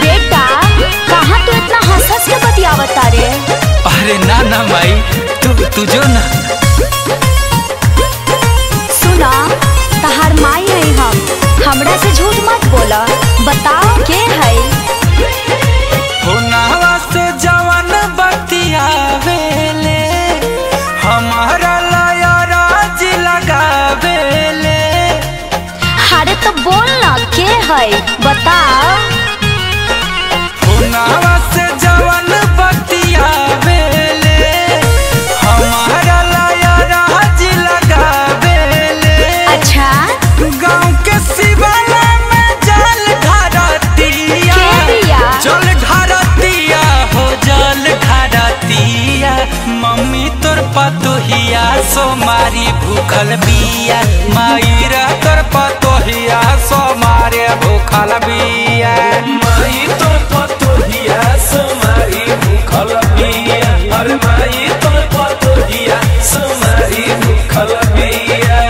बेटा कहाँ तू इतना हंस हंस के बतियावता रे? अरे ना माई, तू जो ना। सुना, तहार माई है हमरा से झूठ मत बोला। बताओ के है? होनावा से जवान बतियावेले, हमारा लाया राज लगावेले। अरे तो बोल ना के है, बताओ। होनावा से जवान बतियावेले, हमारा लाया राज लगावेले। अच्छा, गाँव के शिवाला में जल ढारतिया, जल ढारतिया हो जल ढारतिया। मम्मी तोर पतोहिया सोमारी भूखल बिया, मायरा तोर पतोहिया सोमारे भूखल बिया। माई तोर पतोहिया सोमारी भूखल बिया, अरे माई तोर पतोहिया सोमारी भूखल बिया।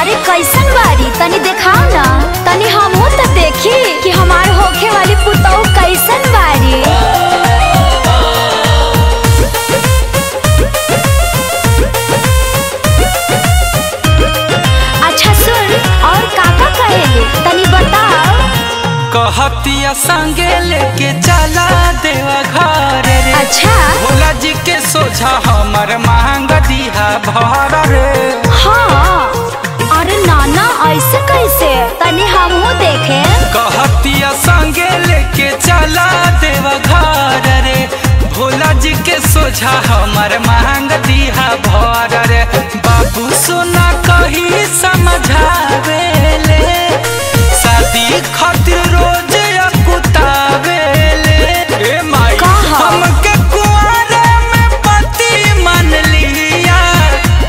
अरे कैसन बारी तनी दिखाओ ना, तनी हमहू तो देखी कि हमार होखे वाली पुतौ कैसन बारी। अच्छा सुन, और काका कहेले तनी बताओ। कहतिया संगे लेके चला देवा घर रे। अच्छा, भोला जी के सोझा हमर मांग दिया भर रे। हाँ, अरे नाना ऐसे कैसे, तनी हमहू देखे। कहतिया संगे लेके चला देवा घर रे। भोला जी के सोझा हमर मांग दिया भर रे। बाबू सोना कही समझावेले, शादी खातिर रोज अकुतावेले। ए माई हमके कुआरे में पति मान लिया,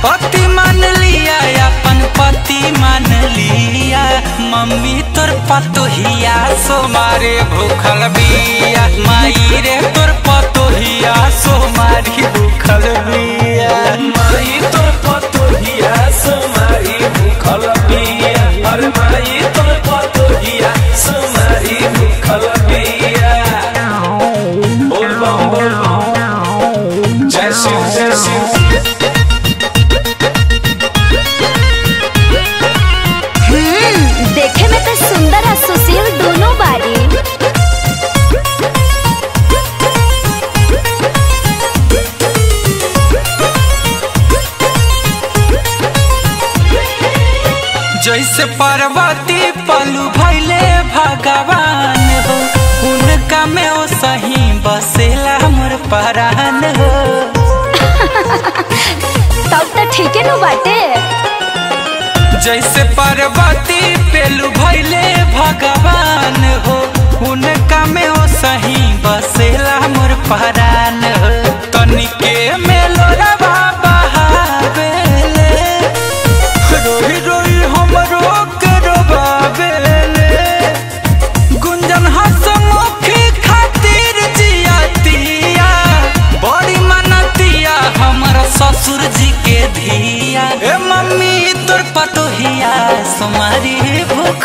पति मान लिया, अपन पति मान लिया। मम्मी तोर पतोहिया सोमारे भूखल बिया, माई रे तोर पतोहिया सोमारी भूखल बिया। माई तोर पतोहिया सोमारी भूखल बिया, अरे माई तोर पतोहिया सोमारी भूखल बिया। बोल बम बोल बम, जय शिव जय शिव। देखे में तो सुंदर और सुशील दोनों बारी। जैसे पार्वती पलू भैले भगवान हो, उनका में ओ सही बसेला मोर परान हो। तब तो ठीक है नु बाटे। जैसे पार्वती पेलू भैले भगवान हो, उनका में ओ सही बसेला मोर परान हो। तनिके में लोरवा बहावेले, रोई रोई हमरो के रोबावेले। गुंजन हंसमुखी खातिर जियातिया, बड़ी मनतिया हमर ससुर जी के धिया। ए मम्मी तोर पतोहिया सोमारी भूख